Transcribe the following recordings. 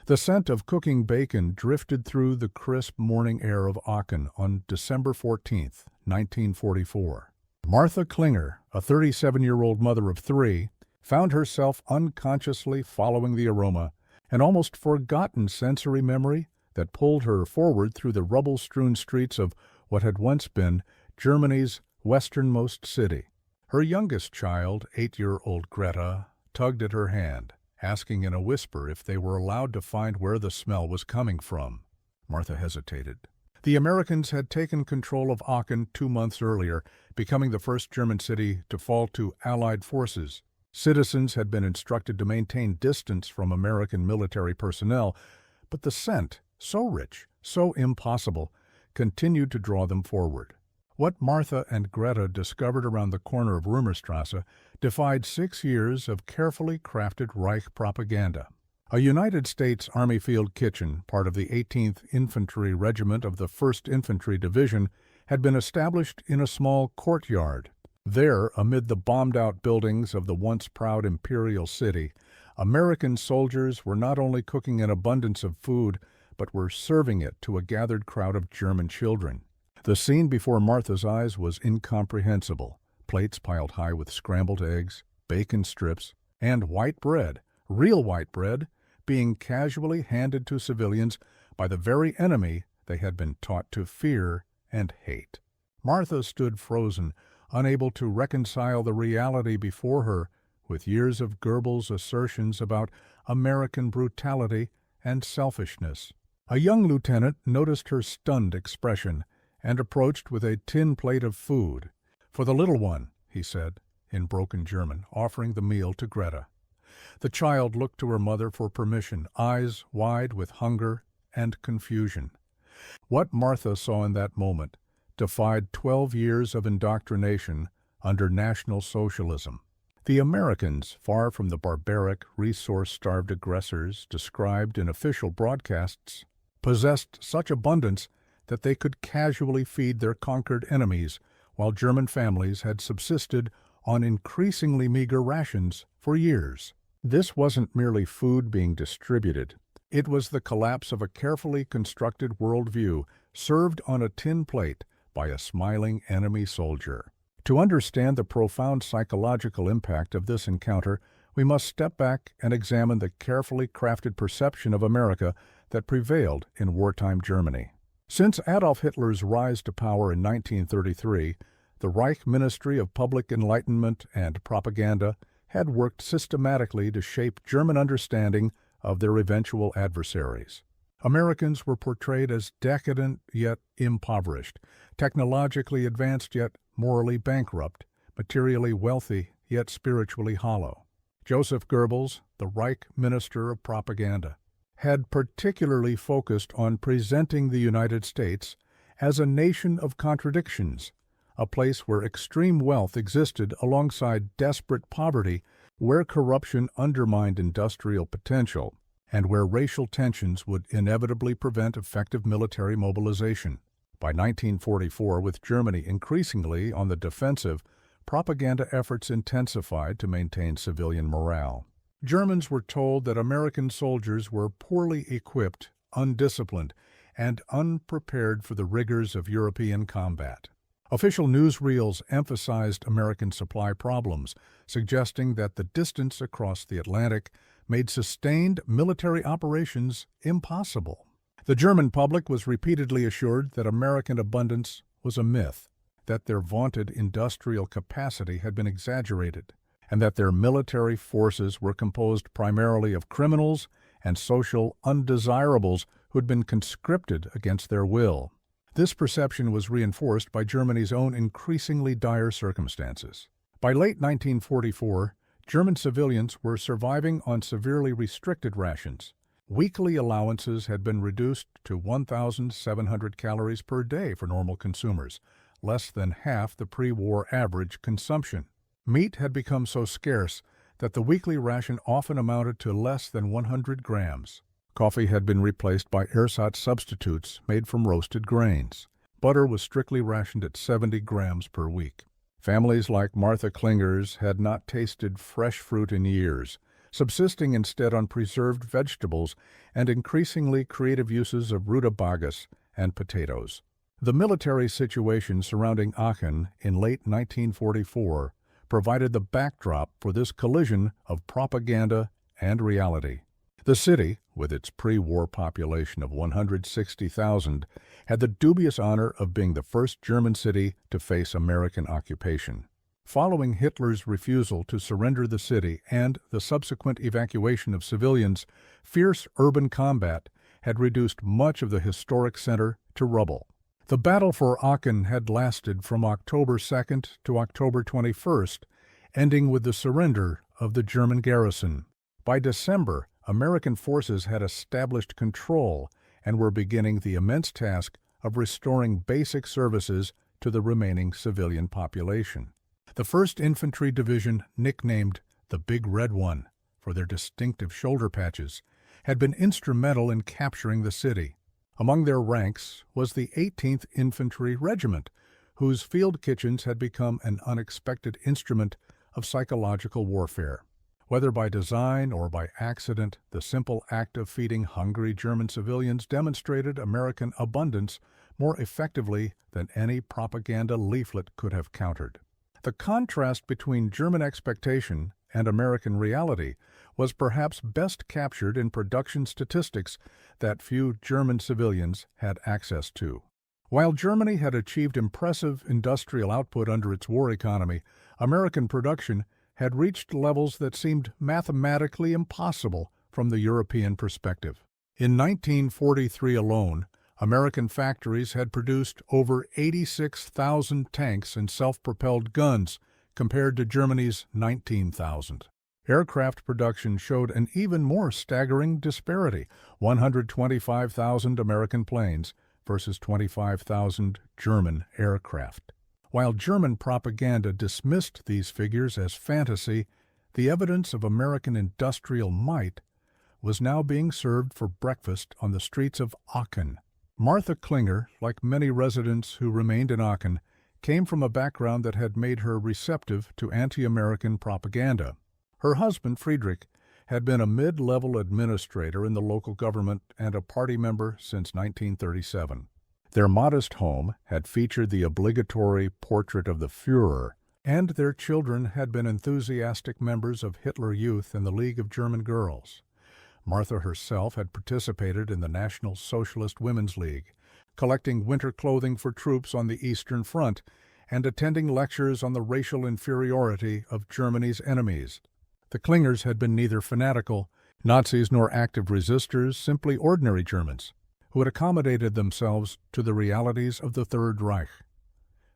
The scent of cooking bacon drifted through the crisp morning air of Aachen on December 14, 1944. Martha Klinger, a 37-year-old mother of three, found herself unconsciously following the aroma, an almost forgotten sensory memory that pulled her forward through the rubble-strewn streets of what had once been Germany's westernmost city. Her youngest child, 8-year-old Greta, tugged at her hand, asking in a whisper if they were allowed to find where the smell was coming from. Martha hesitated. The Americans had taken control of Aachen 2 months earlier, becoming the first German city to fall to Allied forces. Citizens had been instructed to maintain distance from American military personnel, but the scent, so rich, so impossible, continued to draw them forward. What Martha and Greta discovered around the corner of Römerstrasse defied 6 years of carefully crafted Reich propaganda. A United States Army field kitchen, part of the 18th Infantry Regiment of the 1st Infantry Division, had been established in a small courtyard. There, amid the bombed-out buildings of the once proud imperial city, American soldiers were not only cooking an abundance of food, but were serving it to a gathered crowd of German children. The scene before Martha's eyes was incomprehensible. Plates piled high with scrambled eggs, bacon strips, and white bread, real white bread, being casually handed to civilians by the very enemy they had been taught to fear and hate. Martha stood frozen, unable to reconcile the reality before her with years of Goebbels' assertions about American brutality and selfishness. A young lieutenant noticed her stunned expression and approached with a tin plate of food. "For the little one," he said, in broken German, offering the meal to Greta. The child looked to her mother for permission, eyes wide with hunger and confusion. What Martha saw in that moment defied 12 years of indoctrination under National Socialism. The Americans, far from the barbaric, resource-starved aggressors described in official broadcasts, possessed such abundance that they could casually feed their conquered enemies, while German families had subsisted on increasingly meager rations for years. This wasn't merely food being distributed. It was the collapse of a carefully constructed worldview served on a tin plate by a smiling enemy soldier. To understand the profound psychological impact of this encounter, we must step back and examine the carefully crafted perception of America that prevailed in wartime Germany. Since Adolf Hitler's rise to power in 1933, the Reich Ministry of Public Enlightenment and Propaganda had worked systematically to shape German understanding of their eventual adversaries. Americans were portrayed as decadent yet impoverished, technologically advanced yet morally bankrupt, materially wealthy yet spiritually hollow. Joseph Goebbels, the Reich Minister of Propaganda, had particularly focused on presenting the United States as a nation of contradictions, a place where extreme wealth existed alongside desperate poverty, where corruption undermined industrial potential, and where racial tensions would inevitably prevent effective military mobilization. By 1944, with Germany increasingly on the defensive, propaganda efforts intensified to maintain civilian morale. Germans were told that American soldiers were poorly equipped, undisciplined, and unprepared for the rigors of European combat. Official newsreels emphasized American supply problems, suggesting that the distance across the Atlantic made sustained military operations impossible. The German public was repeatedly assured that American abundance was a myth, that their vaunted industrial capacity had been exaggerated, and that their military forces were composed primarily of criminals and social undesirables who had been conscripted against their will. This perception was reinforced by Germany's own increasingly dire circumstances. By late 1944, German civilians were surviving on severely restricted rations. Weekly allowances had been reduced to 1,700 calories per day for normal consumers, less than half the pre-war average consumption. Meat had become so scarce that the weekly ration often amounted to less than 100 grams. Coffee had been replaced by ersatz substitutes made from roasted grains. Butter was strictly rationed at 70 grams per week. Families like Martha Klinger's had not tasted fresh fruit in years. subsisting instead on preserved vegetables and increasingly creative uses of rutabagas and potatoes. The military situation surrounding Aachen in late 1944 provided the backdrop for this collision of propaganda and reality. The city, with its pre-war population of 160,000, had the dubious honor of being the first German city to face American occupation. Following Hitler's refusal to surrender the city and the subsequent evacuation of civilians, fierce urban combat had reduced much of the historic center to rubble. The battle for Aachen had lasted from October 2nd to October 21st, ending with the surrender of the German garrison. By December, American forces had established control and were beginning the immense task of restoring basic services to the remaining civilian population. The 1st Infantry Division, nicknamed the Big Red One for their distinctive shoulder patches, had been instrumental in capturing the city. Among their ranks was the 18th Infantry Regiment, whose field kitchens had become an unexpected instrument of psychological warfare. Whether by design or by accident, the simple act of feeding hungry German civilians demonstrated American abundance more effectively than any propaganda leaflet could have countered. The contrast between German expectation and American reality was perhaps best captured in production statistics that few German civilians had access to. While Germany had achieved impressive industrial output under its war economy, American production had reached levels that seemed mathematically impossible from the European perspective. In 1943 alone, American factories had produced over 86,000 tanks and self-propelled guns, compared to Germany's 19,000. Aircraft production showed an even more staggering disparity: 125,000 American planes versus 25,000 German aircraft. While German propaganda dismissed these figures as fantasy, the evidence of American industrial might was now being served for breakfast on the streets of Aachen. Martha Klinger, like many residents who remained in Aachen, came from a background that had made her receptive to anti-American propaganda. Her husband, Friedrich, had been a mid-level administrator in the local government and a party member since 1937. Their modest home had featured the obligatory portrait of the Führer, and their children had been enthusiastic members of Hitler Youth and the League of German Girls. Martha herself had participated in the National Socialist Women's League, collecting winter clothing for troops on the Eastern Front, and attending lectures on the racial inferiority of Germany's enemies. The Klingers had been neither fanatical Nazis nor active resistors, simply ordinary Germans, who had accommodated themselves to the realities of the Third Reich.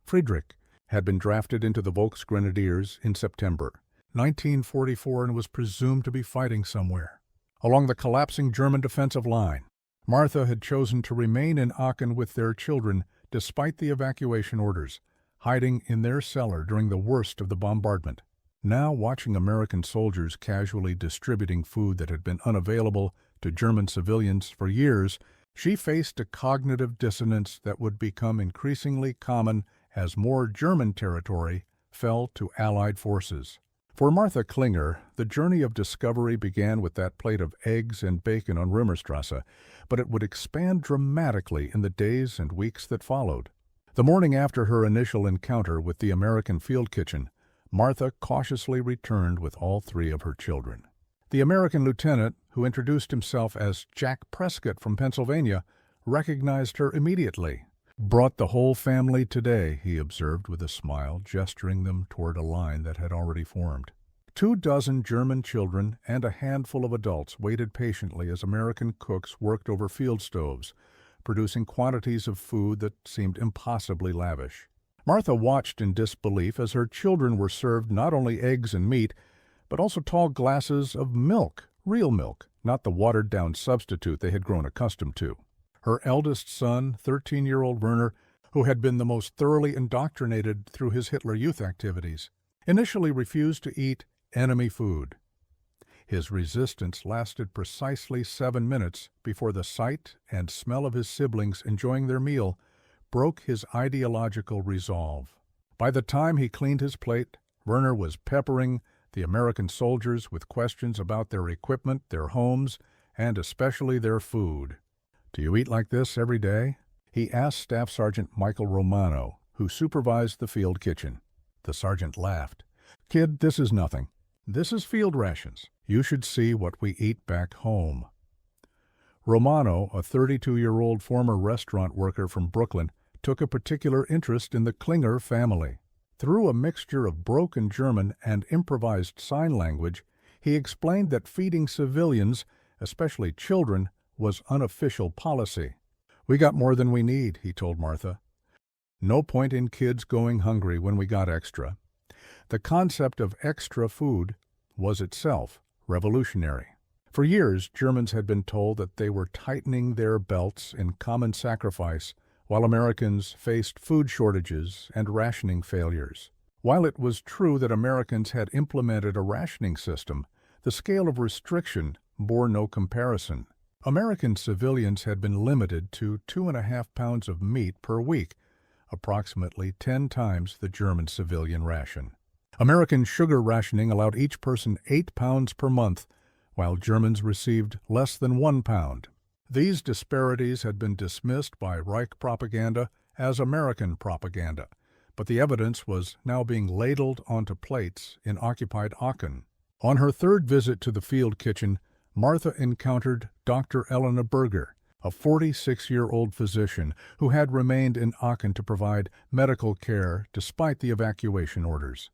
Friedrich had been drafted into the Volksgrenadiers in September 1944 and was presumed to be fighting somewhere along the collapsing German defensive line. Martha had chosen to remain in Aachen with their children despite the evacuation orders, hiding in their cellar during the worst of the bombardment. Now, watching American soldiers casually distributing food that had been unavailable to German civilians for years, she faced a cognitive dissonance that would become increasingly common as more German territory fell to Allied forces. For Martha Klinger, the journey of discovery began with that plate of eggs and bacon on Römerstrasse, but it would expand dramatically in the days and weeks that followed. The morning after her initial encounter with the American field kitchen, Martha cautiously returned with all 3 of her children. The American lieutenant, who introduced himself as Jack Prescott from Pennsylvania, recognized her immediately. "Brought the whole family today," he observed with a smile, gesturing them toward a line that had already formed. 24 German children and a handful of adults waited patiently as American cooks worked over field stoves, producing quantities of food that seemed impossibly lavish. Martha watched in disbelief as her children were served not only eggs and meat, but also tall glasses of milk, real milk, not the watered-down substitute they had grown accustomed to. Her eldest son, 13-year-old Werner, who had been the most thoroughly indoctrinated through his Hitler Youth activities, initially refused to eat enemy food. His resistance lasted precisely 7 minutes before the sight and smell of his siblings enjoying their meal broke his ideological resolve. By the time he cleaned his plate, Werner was peppering the American soldiers with questions about their equipment, their homes, and especially their food. "Do you eat like this every day?" he asked Staff Sergeant Michael Romano, who supervised the field kitchen. The sergeant laughed. "Kid, this is nothing. This is field rations. You should see what we eat back home." Romano, a 32-year-old former restaurant worker from Brooklyn, took a particular interest in the Klinger family. Through a mixture of broken German and improvised sign language, he explained that feeding civilians, especially children, was unofficial policy. "We got more than we need," he told Martha. "No point in kids going hungry when we got extra." The concept of extra food was itself revolutionary. For years, Germans had been told that they were tightening their belts in common sacrifice while Americans faced food shortages and rationing failures. While it was true that Americans had implemented a rationing system, the scale of restriction bore no comparison. American civilians had been limited to 2.5 pounds of meat per week, approximately 10 times the German civilian ration. American sugar rationing allowed each person 8 pounds per month, while Germans received less than 1 pound. These disparities had been dismissed by Reich propaganda as American propaganda, but the evidence was now being ladled onto plates in occupied Aachen. On her third visit to the field kitchen, Martha encountered Dr. Elena Berger, a 46-year-old physician who had remained in Aachen to provide medical care despite the evacuation orders.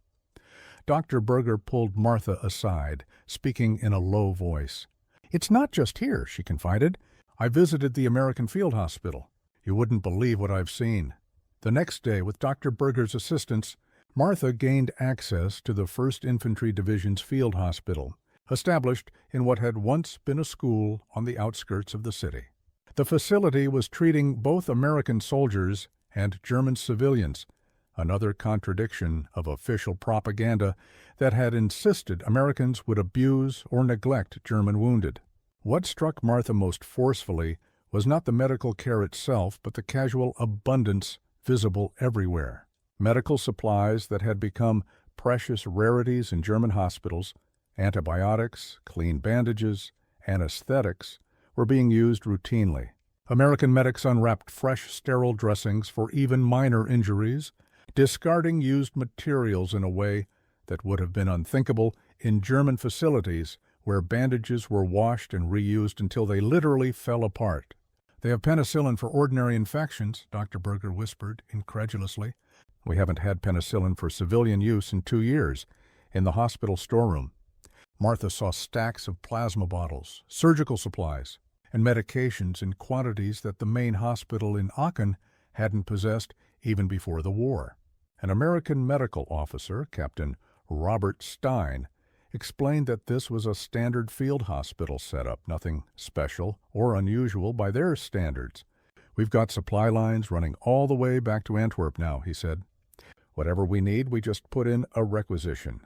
Dr. Berger pulled Martha aside, speaking in a low voice. "It's not just here," she confided. "I visited the American Field Hospital. You wouldn't believe what I've seen." The next day, with Dr. Berger's assistance, Martha gained access to the 1st Infantry Division's field hospital, established in what had once been a school on the outskirts of the city. The facility was treating both American soldiers and German civilians, another contradiction of official propaganda that had insisted Americans would abuse or neglect German wounded. What struck Martha most forcefully was not the medical care itself, but the casual abundance visible everywhere. Medical supplies that had become precious rarities in German hospitals, antibiotics, clean bandages, anesthetics, were being used routinely. American medics unwrapped fresh sterile dressings for even minor injuries, discarding used materials in a way that would have been unthinkable in German facilities where bandages were washed and reused until they literally fell apart. "They have penicillin for ordinary infections," Dr. Berger whispered incredulously. "We haven't had penicillin for civilian use in 2 years," in the hospital storeroom. Martha saw stacks of plasma bottles, surgical supplies, and medications in quantities that the main hospital in Aachen hadn't possessed even before the war. An American medical officer, Captain Robert Stein, explained that this was a standard field hospital setup, nothing special or unusual by their standards. "We've got supply lines running all the way back to Antwerp now," he said. "Whatever we need, we just put in a requisition."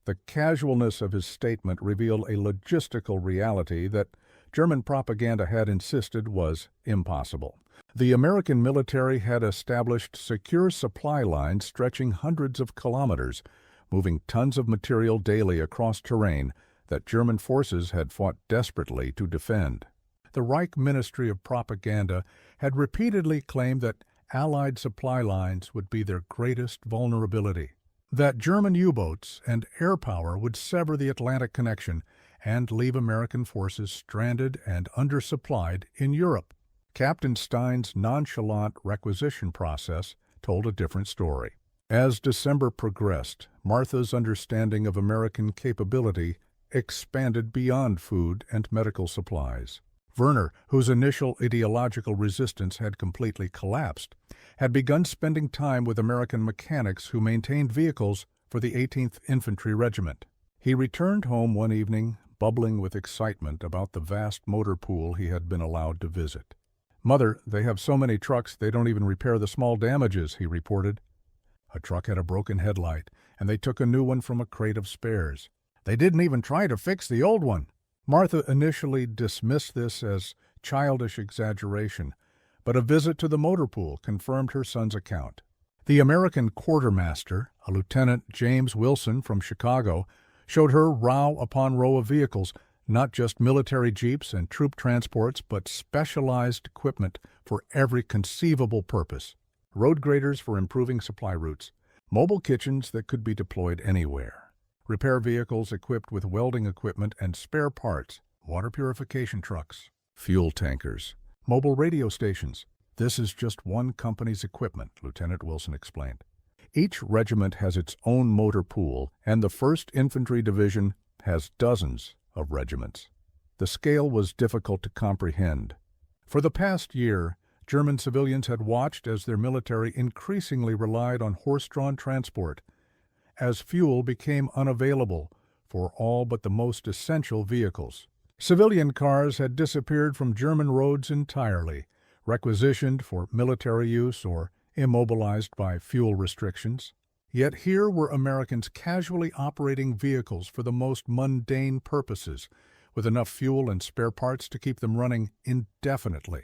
The casualness of his statement revealed a logistical reality that German propaganda had insisted was impossible. The American military had established secure supply lines stretching hundreds of kilometers, moving tons of material daily across terrain that German forces had fought desperately to defend. The Reich Ministry of Propaganda had repeatedly claimed that Allied supply lines would be their greatest vulnerability, that German U-boats and air power would sever the Atlantic connection and leave American forces stranded and undersupplied in Europe. Captain Stein's nonchalant requisition process told a different story. As December progressed, Martha's understanding of American capability expanded beyond food and medical supplies. Werner, whose initial ideological resistance had completely collapsed, had begun spending time with American mechanics who maintained vehicles for the 18th Infantry Regiment. He returned home one evening, bubbling with excitement about the vast motor pool he had been allowed to visit. "Mother, they have so many trucks they don't even repair the small damages," he reported. A truck had a broken headlight, and they took a new one from a crate of spares. "They didn't even try to fix the old one." Martha initially dismissed this as childish exaggeration, but a visit to the motor pool confirmed her son's account. The American quartermaster, a Lieutenant James Wilson from Chicago, showed her row upon row of vehicles, not just military jeeps and troop transports, but specialized equipment for every conceivable purpose. Road graders for improving supply routes, mobile kitchens that could be deployed anywhere, repair vehicles equipped with welding equipment and spare parts, water purification trucks, fuel tankers, mobile radio stations. This is just one company's equipment, Lieutenant Wilson explained. Each regiment has its own motor pool, and the 1st Infantry Division has dozens of regiments. The scale was difficult to comprehend. For the past year, German civilians had watched as their military increasingly relied on horse-drawn transport, as fuel became unavailable for all but the most essential vehicles. Civilian cars had disappeared from German roads entirely, requisitioned for military use or immobilized by fuel restrictions. Yet here were Americans casually operating vehicles for the most mundane purposes, with enough fuel and spare parts to keep them running indefinitely.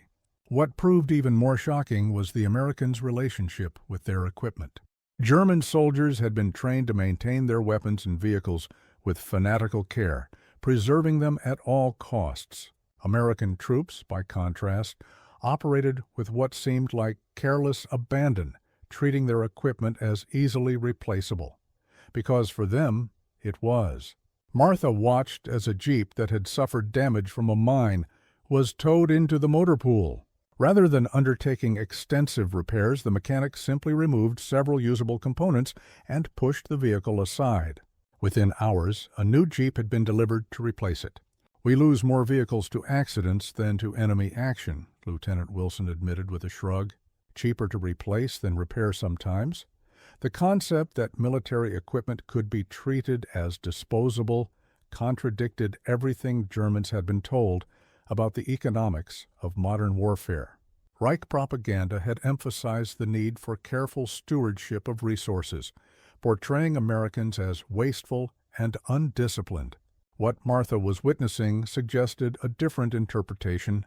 What proved even more shocking was the Americans' relationship with their equipment. German soldiers had been trained to maintain their weapons and vehicles with fanatical care, preserving them at all costs. American troops, by contrast, operated with what seemed like careless abandon, treating their equipment as easily replaceable. Because for them, it was. Martha watched as a Jeep that had suffered damage from a mine was towed into the motor pool. Rather than undertaking extensive repairs, the mechanics simply removed several usable components and pushed the vehicle aside. Within hours, a new Jeep had been delivered to replace it. "We lose more vehicles to accidents than to enemy action," Lieutenant Wilson admitted with a shrug. "Cheaper to replace than repair sometimes." The concept that military equipment could be treated as disposable contradicted everything Germans had been told about the economics of modern warfare. Reich propaganda had emphasized the need for careful stewardship of resources, portraying Americans as wasteful and undisciplined. What Martha was witnessing suggested a different interpretation.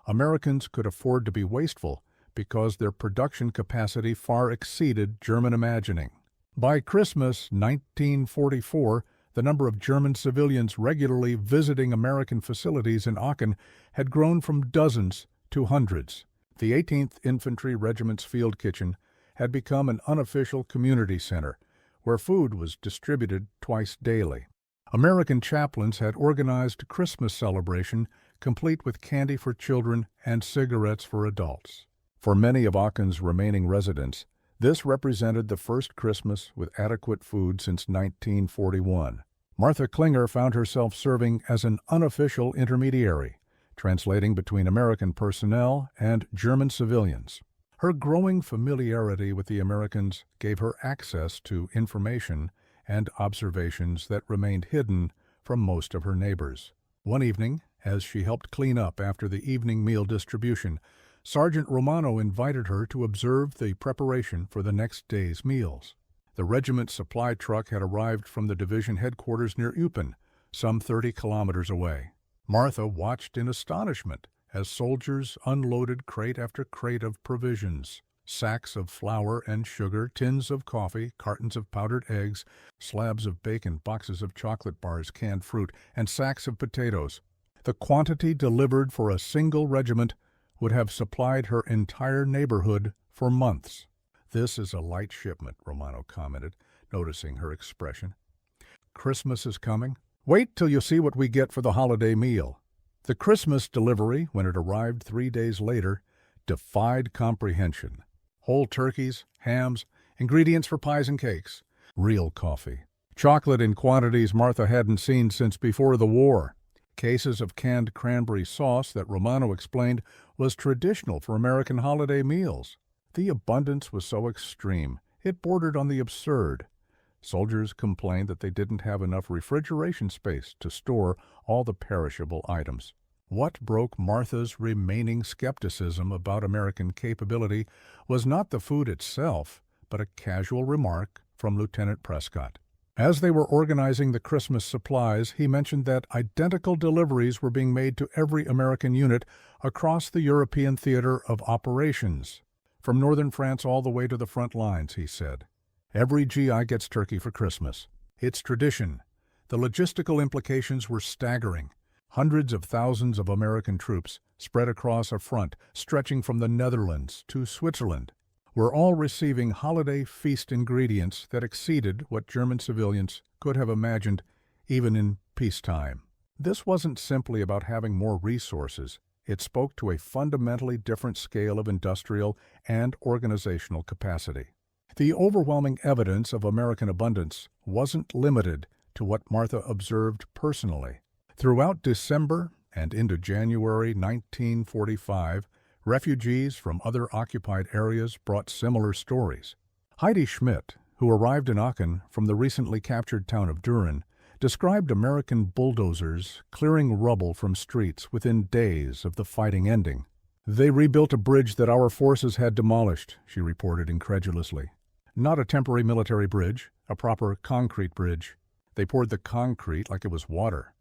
Americans could afford to be wasteful because their production capacity far exceeded German imagining. By Christmas 1944, the number of German civilians regularly visiting American facilities in Aachen had grown from dozens to hundreds. The 18th Infantry Regiment's field kitchen had become an unofficial community center, where food was distributed twice daily. American chaplains had organized a Christmas celebration, complete with candy for children and cigarettes for adults. For many of Aachen's remaining residents, this represented the first Christmas with adequate food since 1941. Martha Klinger found herself serving as an unofficial intermediary, translating between American personnel and German civilians. Her growing familiarity with the Americans gave her access to information and observations that remained hidden from most of her neighbors. One evening, as she helped clean up after the evening meal distribution, Sergeant Romano invited her to observe the preparation for the next day's meals. The regiment's supply truck had arrived from the division headquarters near Eupen, some 30 kilometers away. Martha watched in astonishment as soldiers unloaded crate after crate of provisions. Sacks of flour and sugar, tins of coffee, cartons of powdered eggs, slabs of bacon, boxes of chocolate bars, canned fruit, and sacks of potatoes. The quantity delivered for a single regiment would have supplied her entire neighborhood for months. "This is a light shipment," Romano commented, noticing her expression. "Christmas is coming. Wait till you see what we get for the holiday meal." The Christmas delivery, when it arrived 3 days later, defied comprehension. Whole turkeys, hams, ingredients for pies and cakes, real coffee, chocolate in quantities Martha hadn't seen since before the war, cases of canned cranberry sauce that Romano explained was traditional for American holiday meals. The abundance was so extreme, it bordered on the absurd. Soldiers complained that they didn't have enough refrigeration space to store all the perishable items. What broke Martha's remaining skepticism about American capability was not the food itself, but a casual remark from Lieutenant Prescott. As they were organizing the Christmas supplies, he mentioned that identical deliveries were being made to every American unit across the European theater of operations. From northern France all the way to the front lines, he said. "Every GI gets turkey for Christmas. It's tradition. The logistical implications were staggering. Hundreds of thousands of American troops, spread across a front stretching from the Netherlands to Switzerland, were all receiving holiday feast ingredients that exceeded what German civilians could have imagined even in peacetime. This wasn't simply about having more resources. It spoke to a fundamentally different scale of industrial and organizational capacity. The overwhelming evidence of American abundance wasn't limited to what Martha observed personally. Throughout December and into January 1945, refugees from other occupied areas brought similar stories. Heidi Schmidt, who arrived in Aachen from the recently captured town of Düren, described American bulldozers clearing rubble from streets within days of the fighting ending. "They rebuilt a bridge that our forces had demolished," she reported incredulously. "Not a temporary military bridge, a proper concrete bridge. They poured the concrete like it was water."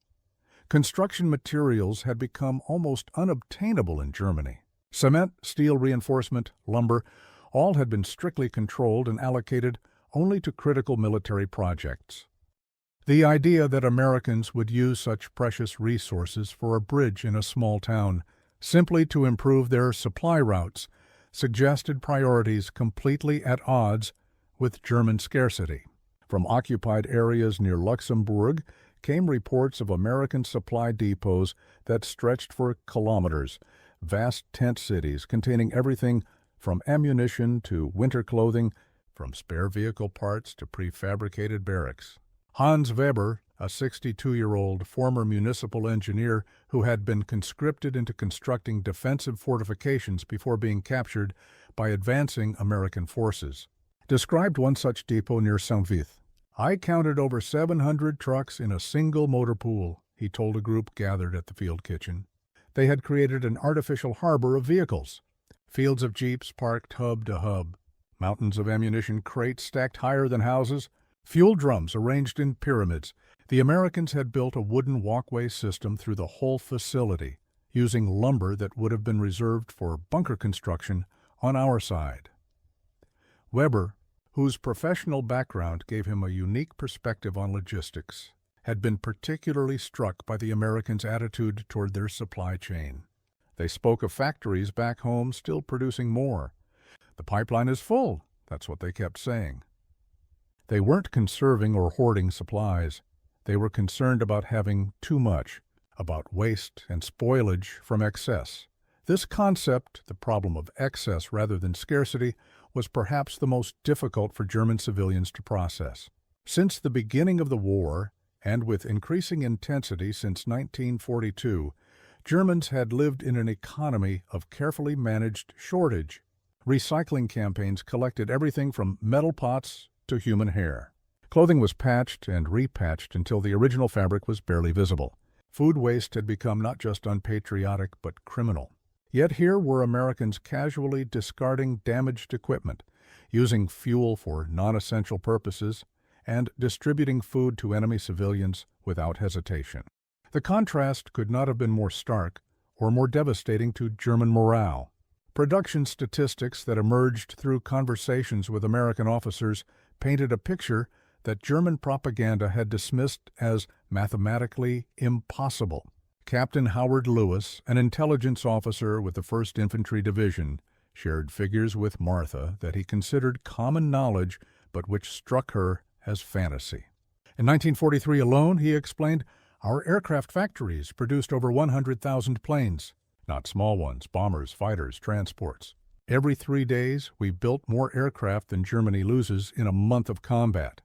Construction materials had become almost unobtainable in Germany. Cement, steel reinforcement, lumber, all had been strictly controlled and allocated only to critical military projects. The idea that Americans would use such precious resources for a bridge in a small town, simply to improve their supply routes, suggested priorities completely at odds with German scarcity. From occupied areas near Luxembourg came reports of American supply depots that stretched for kilometers, vast tent cities containing everything from ammunition to winter clothing, from spare vehicle parts to prefabricated barracks. Hans Weber, a 62-year-old former municipal engineer who had been conscripted into constructing defensive fortifications before being captured by advancing American forces, described one such depot near Saint-Vith. "I counted over 700 trucks in a single motor pool," he told a group gathered at the field kitchen. They had created an artificial harbor of vehicles. Fields of jeeps parked hub to hub. Mountains of ammunition crates stacked higher than houses. Fuel drums arranged in pyramids. The Americans had built a wooden walkway system through the whole facility, using lumber that would have been reserved for bunker construction on our side. Weber, whose professional background gave him a unique perspective on logistics, had been particularly struck by the Americans' attitude toward their supply chain. They spoke of factories back home still producing more. "The pipeline is full," that's what they kept saying. They weren't conserving or hoarding supplies. They were concerned about having too much, about waste and spoilage from excess. This concept, the problem of excess rather than scarcity, was perhaps the most difficult for German civilians to process. Since the beginning of the war, and with increasing intensity since 1942, Germans had lived in an economy of carefully managed shortage. Recycling campaigns collected everything from metal pots to human hair. Clothing was patched and repatched until the original fabric was barely visible. Food waste had become not just unpatriotic but criminal. Yet here were Americans casually discarding damaged equipment, using fuel for non-essential purposes, and distributing food to enemy civilians without hesitation. The contrast could not have been more stark or more devastating to German morale. Production statistics that emerged through conversations with American officers painted a picture that German propaganda had dismissed as mathematically impossible. Captain Howard Lewis, an intelligence officer with the 1st Infantry Division, shared figures with Martha that he considered common knowledge but which struck her as fantasy. In 1943 alone, he explained, our aircraft factories produced over 100,000 planes. Not small ones, bombers, fighters, transports. Every 3 days, we built more aircraft than Germany loses in a month of combat.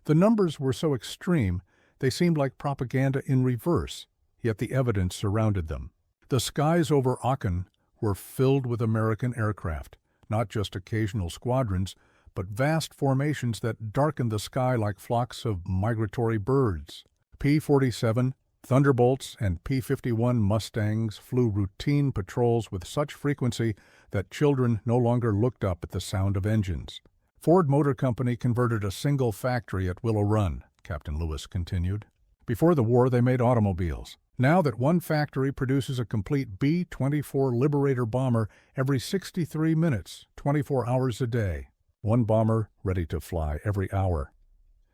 The numbers were so extreme, they seemed like propaganda in reverse, yet the evidence surrounded them. The skies over Aachen were filled with American aircraft, not just occasional squadrons, but vast formations that darkened the sky like flocks of migratory birds. P-47, Thunderbolts, and P-51 Mustangs flew routine patrols with such frequency that children no longer looked up at the sound of engines. Ford Motor Company converted a single factory at Willow Run, Captain Lewis continued. Before the war, they made automobiles. Now that one factory produces a complete B-24 Liberator bomber every 63 minutes, 24 hours a day. One bomber ready to fly every hour.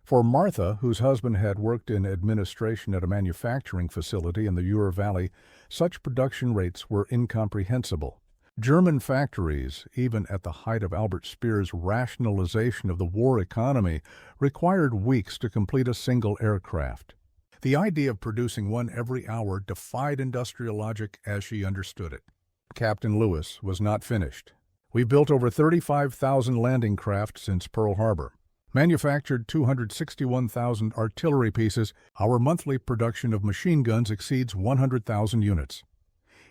For Martha, whose husband had worked in administration at a manufacturing facility in the Ruhr Valley, such production rates were incomprehensible. German factories, even at the height of Albert Speer's rationalization of the war economy, required weeks to complete a single aircraft. The idea of producing one every hour defied industrial logic as she understood it. Captain Lewis was not finished. "We've built over 35,000 landing craft since Pearl Harbor. Manufactured 261,000 artillery pieces. Our monthly production of machine guns exceeds 100,000 units."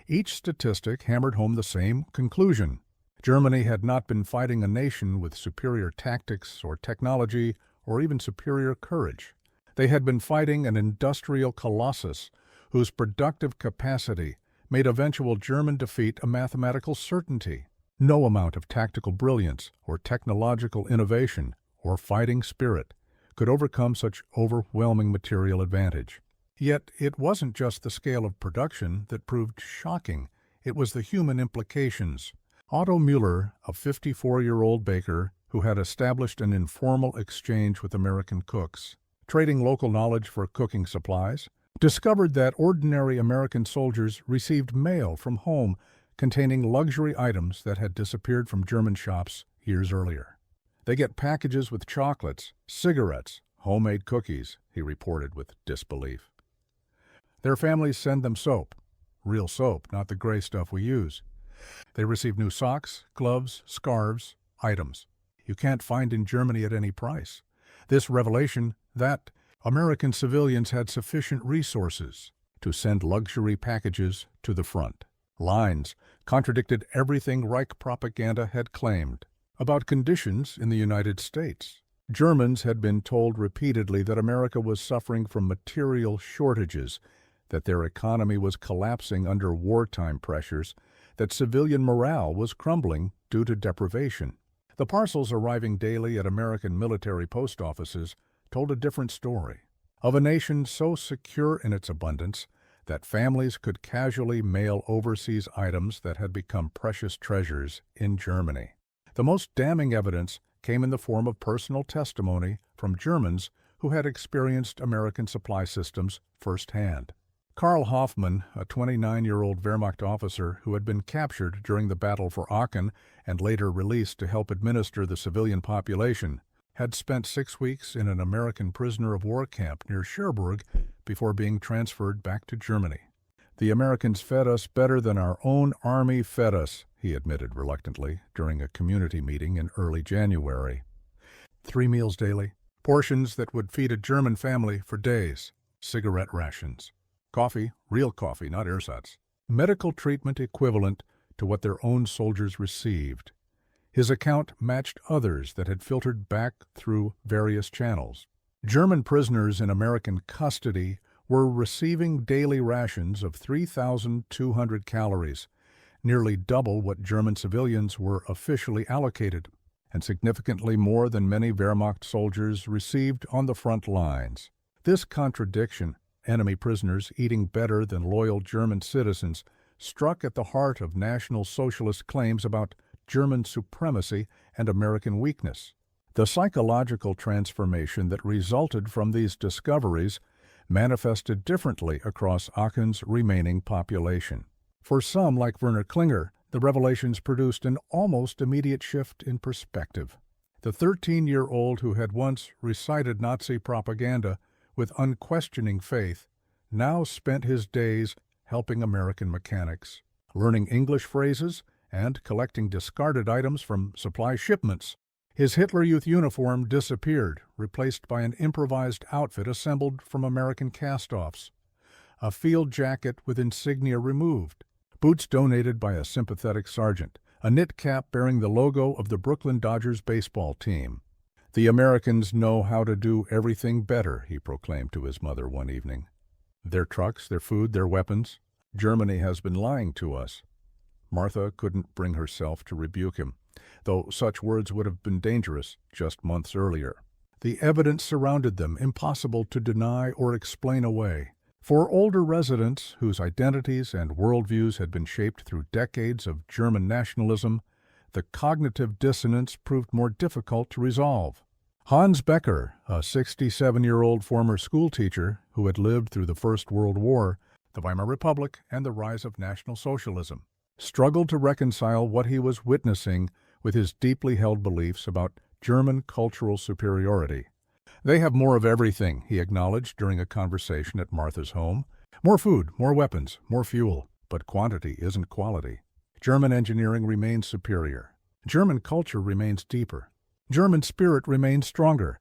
Each statistic hammered home the same conclusion. Germany had not been fighting a nation with superior tactics or technology or even superior courage. They had been fighting an industrial colossus whose productive capacity made eventual German defeat a mathematical certainty. No amount of tactical brilliance or technological innovation or fighting spirit could overcome such overwhelming material advantage. Yet it wasn't just the scale of production that proved shocking. It was the human implications. Otto Müller, a 54-year-old baker who had established an informal exchange with American cooks, trading local knowledge for cooking supplies, discovered that ordinary American soldiers received mail from home containing luxury items that had disappeared from German shops years earlier. "They get packages with chocolates, cigarettes, homemade cookies," he reported with disbelief. "Their families send them soap. Real soap, not the gray stuff we use. They receive new socks, gloves, scarves, items you can't find in Germany at any price." This revelation that American civilians had sufficient resources to send luxury packages to the front lines contradicted everything Reich propaganda had claimed about conditions in the United States. Germans had been told repeatedly that America was suffering from material shortages, that their economy was collapsing under wartime pressures, that civilian morale was crumbling due to deprivation. The parcels arriving daily at American military post offices told a different story, of a nation so secure in its abundance that families could casually mail overseas items that had become precious treasures in Germany. The most damning evidence came in the form of personal testimony from Germans who had experienced American supply systems firsthand. Karl Hoffmann, a 29-year-old Wehrmacht officer who had been captured during the battle for Aachen and later released to help administer the civilian population, had spent 6 weeks in an American prisoner of war camp near Cherbourg before being transferred back to Germany. "The Americans fed us better than our own army fed us," he admitted reluctantly during a community meeting in early January. 3 meals daily, portions that would feed a German family for days, cigarette rations. Coffee, real coffee, not ersatz. Medical treatment equivalent to what their own soldiers received. His account matched others that had filtered back through various channels. German prisoners in American custody were receiving daily rations of 3,200 calories, nearly double what German civilians were officially allocated, and significantly more than many Wehrmacht soldiers received on the front lines. This contradiction, enemy prisoners eating better than loyal German citizens, struck at the heart of National Socialist claims about German supremacy and American weakness. The psychological transformation that resulted from these discoveries manifested differently across Aachen's remaining population. For some, like Werner Klinger, the revelations produced an almost immediate shift in perspective. The 13-year-old who had once recited Nazi propaganda with unquestioning faith now spent his days helping American mechanics, learning English phrases, and collecting discarded items from supply shipments. His Hitler Youth uniform disappeared, replaced by an improvised outfit assembled from American cast-offs. A field jacket with insignia removed, boots donated by a sympathetic sergeant, a knit cap bearing the logo of the Brooklyn Dodgers baseball team. "The Americans know how to do everything better," he proclaimed to his mother one evening. "Their trucks, their food, their weapons. Germany has been lying to us." Martha couldn't bring herself to rebuke him, though such words would have been dangerous just months earlier. The evidence surrounded them, impossible to deny or explain away. For older residents whose identities and worldviews had been shaped through decades of German nationalism, the cognitive dissonance proved more difficult to resolve. Hans Becker, a 67-year-old former schoolteacher who had lived through the First World War, the Weimar Republic, and the rise of National Socialism, struggled to reconcile what he was witnessing with his deeply held beliefs about German cultural superiority. "They have more of everything," he acknowledged during a conversation at Martha's home. "More food, more weapons, more fuel, but quantity isn't quality. German engineering remains superior. German culture remains deeper. German spirit remains stronger."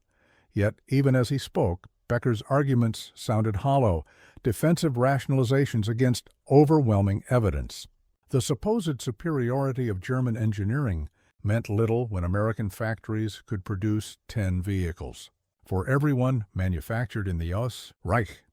Yet, even as he spoke, Becker's arguments sounded hollow, defensive rationalizations against overwhelming evidence. The supposed superiority of German engineering meant little when American factories could produce 10 vehicles for every one manufactured in the Reich.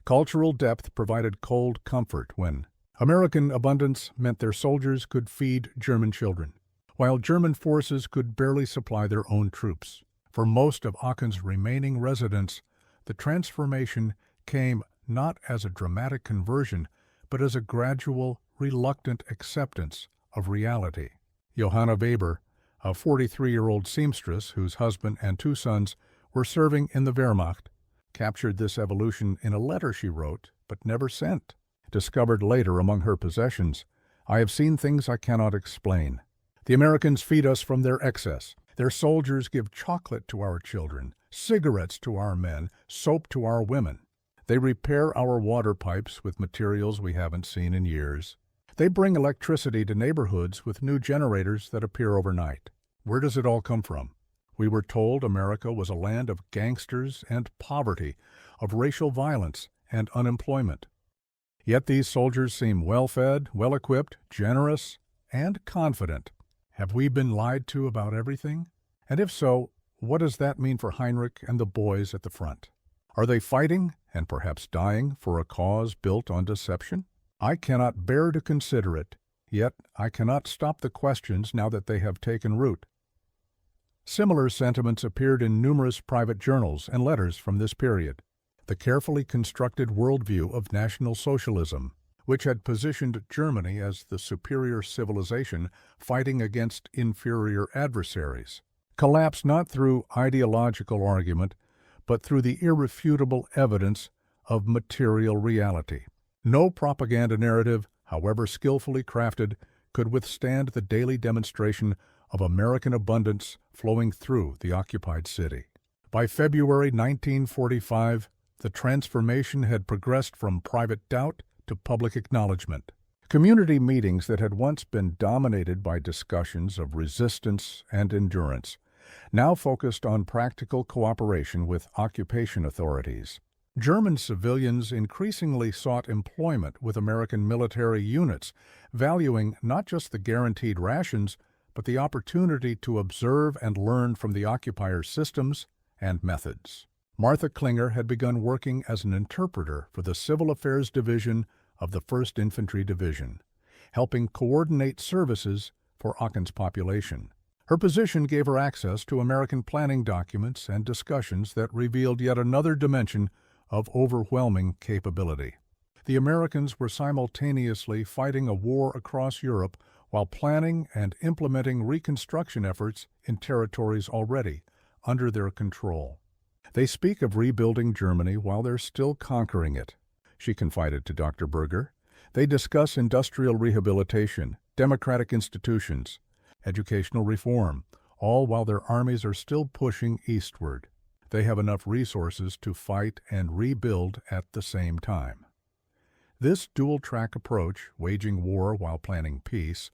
Cultural depth provided cold comfort when American abundance meant their soldiers could feed German children, while German forces could barely supply their own troops. For most of Aachen's remaining residents, the transformation came not as a dramatic conversion, but as a gradual, reluctant acceptance of reality. Johanna Weber, a 43-year-old seamstress whose husband and 2 sons were serving in the Wehrmacht, captured this evolution in a letter she wrote but never sent. Discovered later among her possessions, "I have seen things I cannot explain. The Americans feed us from their excess. Their soldiers give chocolate to our children, cigarettes to our men, soap to our women. They repair our water pipes with materials we haven't seen in years. They bring electricity to neighborhoods with new generators that appear overnight. Where does it all come from? We were told America was a land of gangsters and poverty, of racial violence and unemployment. Yet these soldiers seem well-fed, well-equipped, generous, and confident. Have we been lied to about everything? And if so, what does that mean for Heinrich and the boys at the front? Are they fighting, and perhaps dying, for a cause built on deception? I cannot bear to consider it, yet I cannot stop the questions now that they have taken root." Similar sentiments appeared in numerous private journals and letters from this period. The carefully constructed worldview of National Socialism, which had positioned Germany as the superior civilization fighting against inferior adversaries, collapsed not through ideological argument, but through the irrefutable evidence of material reality. No propaganda narrative, however skillfully crafted, could withstand the daily demonstration of American abundance flowing through the occupied city. By February 1945, the transformation had progressed from private doubt to public acknowledgement. Community meetings that had once been dominated by discussions of resistance and endurance now focused on practical cooperation with occupation authorities. German civilians increasingly sought employment with American military units, valuing not just the guaranteed rations, but the opportunity to observe and learn from the occupier's systems and methods. Martha Klinger had begun working as an interpreter for the Civil Affairs Division of the 1st Infantry Division, helping coordinate services for Aachen's population. Her position gave her access to American planning documents and discussions that revealed yet another dimension of overwhelming capability. The Americans were simultaneously fighting a war across Europe while planning and implementing reconstruction efforts in territories already under their control. "They speak of rebuilding Germany while they're still conquering it," she confided to Dr. Berger. "They discuss industrial rehabilitation, democratic institutions, educational reform, all while their armies are still pushing eastward. They have enough resources to fight and rebuild at the same time." This dual-track approach, waging war while planning peace,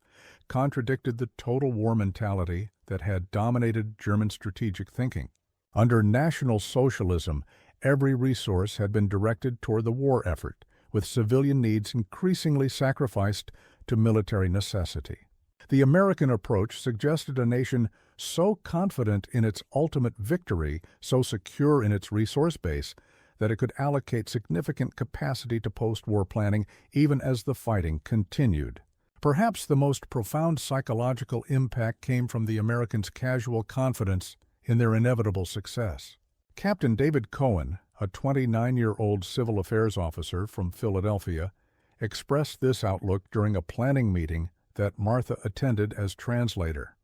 contradicted the total war mentality that had dominated German strategic thinking. Under National Socialism, every resource had been directed toward the war effort, with civilian needs increasingly sacrificed to military necessity. The American approach suggested a nation so confident in its ultimate victory, so secure in its resource base, that it could allocate significant capacity to post-war planning even as the fighting continued. Perhaps the most profound psychological impact came from the Americans' casual confidence in their inevitable success. Captain David Cohen, a 29-year-old civil affairs officer from Philadelphia, expressed this outlook during a planning meeting that Martha attended as translator.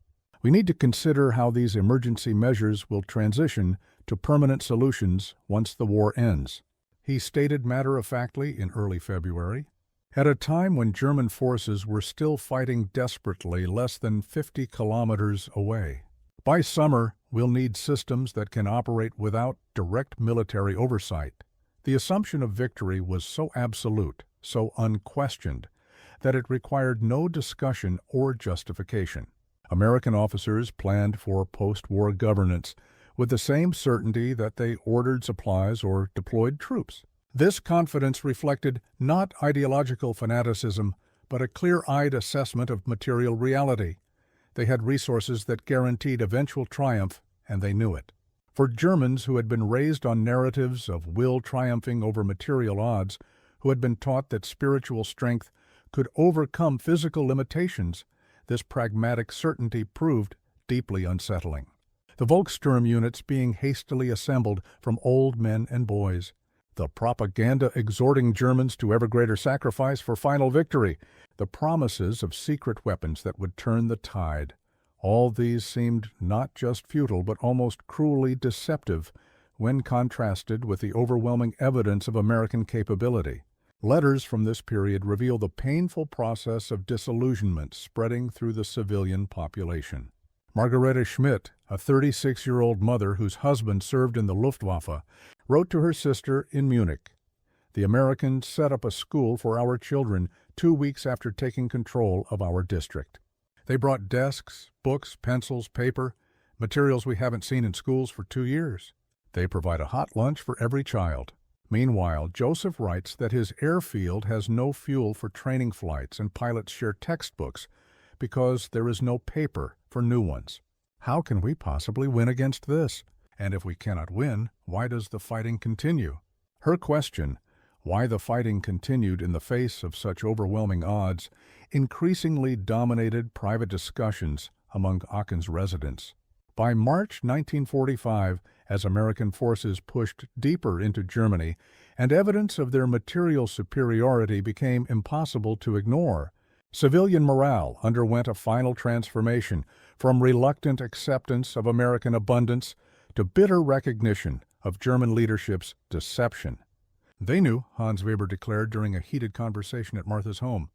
We need to consider how these emergency measures will transition to permanent solutions once the war ends. He stated matter-of-factly in early February, at a time when German forces were still fighting desperately less than 50 kilometers away. By summer, we'll need systems that can operate without direct military oversight. The assumption of victory was so absolute, so unquestioned, that it required no discussion or justification. American officers planned for post-war governance with the same certainty that they ordered supplies or deployed troops. This confidence reflected not ideological fanaticism, but a clear-eyed assessment of material reality. They had resources that guaranteed eventual triumph, and they knew it. For Germans who had been raised on narratives of will triumphing over material odds, who had been taught that spiritual strength could overcome physical limitations, this pragmatic certainty proved deeply unsettling. The Volkssturm units being hastily assembled from old men and boys, the propaganda exhorting Germans to ever greater sacrifice for final victory, the promises of secret weapons that would turn the tide. All these seemed not just futile but almost cruelly deceptive when contrasted with the overwhelming evidence of American capability. Letters from this period reveal the painful process of disillusionment spreading through the civilian population. Margarete Schmidt, a 36-year-old mother whose husband served in the Luftwaffe, wrote to her sister in Munich, "The Americans set up a school for our children 2 weeks after taking control of our district. They brought desks, books, pencils, paper, materials we haven't seen in schools for 2 years. They provide a hot lunch for every child." Meanwhile, Joseph writes that his airfield has no fuel for training flights and pilots share textbooks because there is no paper for new ones. How can we possibly win against this? And if we cannot win, why does the fighting continue? Her question, why the fighting continued in the face of such overwhelming odds, increasingly dominated private discussions among Aachen's residents. By March 1945, as American forces pushed deeper into Germany and evidence of their material superiority became impossible to ignore, civilian morale underwent a final transformation from reluctant acceptance of American abundance to bitter recognition of German leadership's deception. They knew, Hans Weber declared during a heated conversation at Martha's home.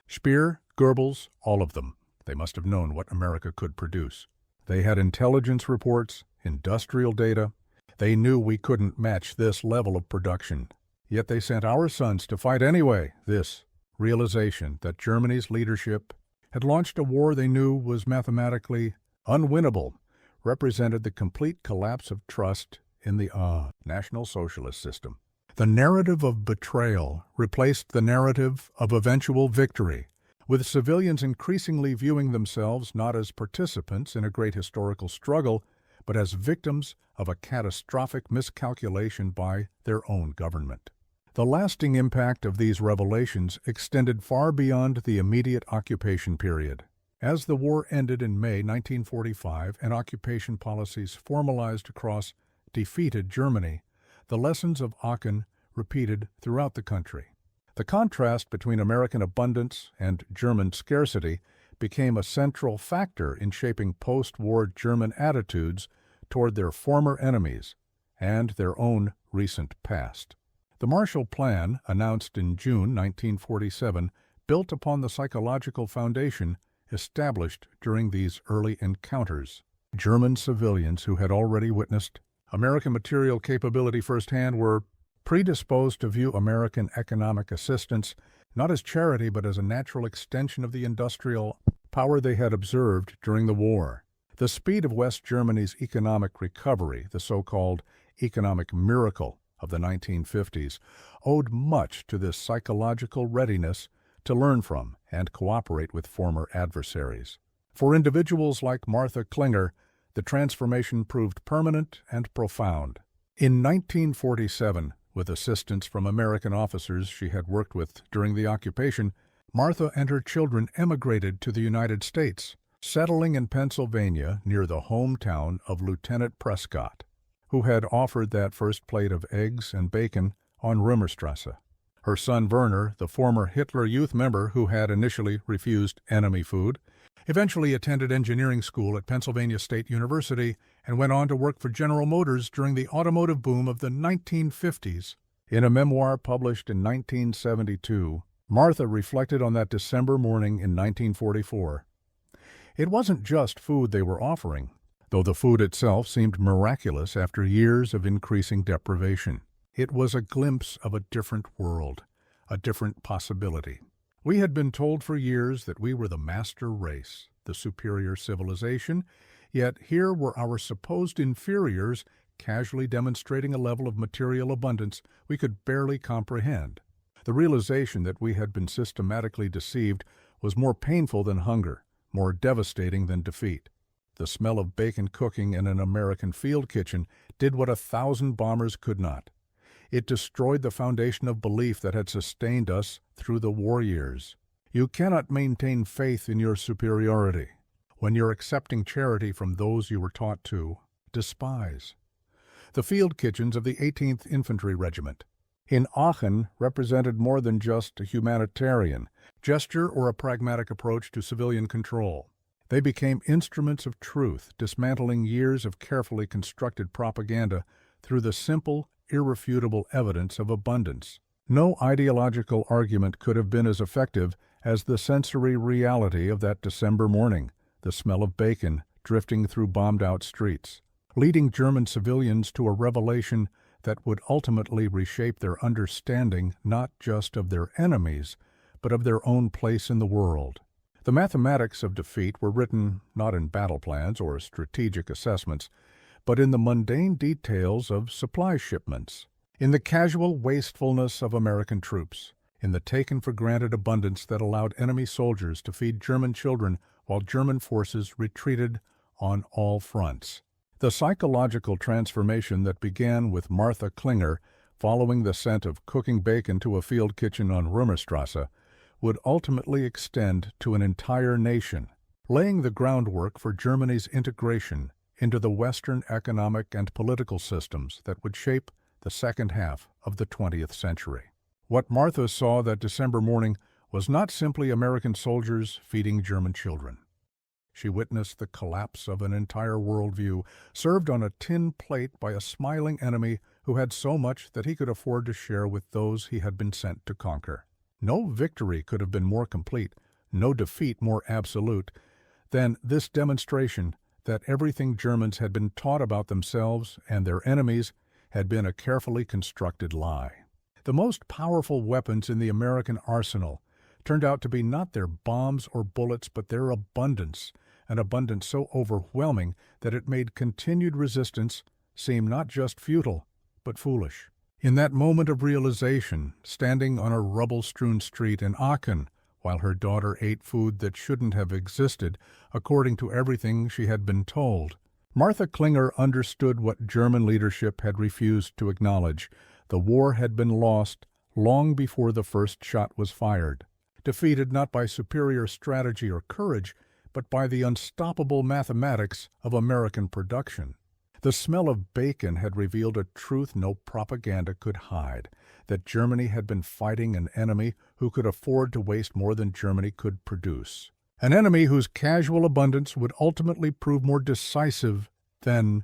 Speer, Goebbels, all of them. They must have known what America could produce. They had intelligence reports, industrial data. They knew we couldn't match this level of production. Yet they sent our sons to fight anyway. This realization that Germany's leadership had launched a war they knew was mathematically unwinnable represented the complete collapse of trust in the National Socialist system. The narrative of betrayal replaced the narrative of eventual victory, with civilians increasingly viewing themselves not as participants in a great historical struggle, but as victims of a catastrophic miscalculation by their own government. The lasting impact of these revelations extended far beyond the immediate occupation period. As the war ended in May 1945 and occupation policies formalized across defeated Germany, the lessons of Aachen repeated throughout the country. The contrast between American abundance and German scarcity became a central factor in shaping post-war German attitudes toward their former enemies and their own recent past. The Marshall Plan, announced in June 1947, built upon the psychological foundation established during these early encounters. German civilians who had already witnessed American material capability firsthand were predisposed to view American economic assistance not as charity but as a natural extension of the industrial power they had observed during the war. The speed of West Germany's economic recovery, the so-called economic miracle of the 1950s, owed much to this psychological readiness to learn from and cooperate with former adversaries. For individuals like Martha Klinger, the transformation proved permanent and profound. In 1947, with assistance from American officers she had worked with during the occupation, Martha and her children emigrated to the United States, settling in Pennsylvania near the hometown of Lieutenant Prescott, who had offered that first plate of eggs and bacon on Römerstrasse. Her son Werner, the former Hitler Youth member who had initially refused enemy food, eventually attended engineering school at Pennsylvania State University and went on to work for General Motors during the automotive boom of the 1950s. In a memoir published in 1972, Martha reflected on that December morning in 1944. It wasn't just food they were offering, though the food itself seemed miraculous after years of increasing deprivation. It was a glimpse of a different world, a different possibility. We had been told for years that we were the master race, the superior civilization, yet here were our supposed inferiors casually demonstrating a level of material abundance we could barely comprehend. The realization that we had been systematically deceived was more painful than hunger, more devastating than defeat. The smell of bacon cooking in an American field kitchen did what 1,000 bombers could not. It destroyed the foundation of belief that had sustained us through the war years. You cannot maintain faith in your superiority when you're accepting charity from those you were taught to despise. The field kitchens of the 18th Infantry Regiment in Aachen represented more than just a humanitarian gesture or a pragmatic approach to civilian control. They became instruments of truth, dismantling years of carefully constructed propaganda through the simple, irrefutable evidence of abundance. No ideological argument could have been as effective as the sensory reality of that December morning, the smell of bacon drifting through bombed-out streets, leading German civilians to a revelation that would ultimately reshape their understanding not just of their enemies, but of their own place in the world. The mathematics of defeat were written not in battle plans or strategic assessments, but in the mundane details of supply shipments, in the casual wastefulness of American troops, in the taken-for-granted abundance that allowed enemy soldiers to feed German children while German forces retreated on all fronts. The psychological transformation that began with Martha Klinger following the scent of cooking bacon to a field kitchen on Römerstrasse would ultimately extend to an entire nation, laying the groundwork for Germany's integration into the Western economic and political systems that would shape the second half of the 20th century. What Martha saw that December morning was not simply American soldiers feeding German children. She witnessed the collapse of an entire worldview, served on a tin plate by a smiling enemy who had so much that he could afford to share with those he had been sent to conquer. No victory could have been more complete, no defeat more absolute, than this demonstration that everything Germans had been taught about themselves and their enemies had been a carefully constructed lie. The most powerful weapons in the American arsenal turned out to be not their bombs or bullets, but their abundance, an abundance so overwhelming that it made continued resistance seem not just futile, but foolish. In that moment of realization, standing on a rubble-strewn street in Aachen, while her daughter ate food that shouldn't have existed, according to everything she had been told, Martha Klinger understood what German leadership had refused to acknowledge. The war had been lost long before the first shot was fired, defeated not by superior strategy or courage, but by the unstoppable mathematics of American production. The smell of bacon had revealed a truth no propaganda could hide, that Germany had been fighting an enemy who could afford to waste more than Germany could produce. An enemy whose casual abundance would ultimately prove more decisive than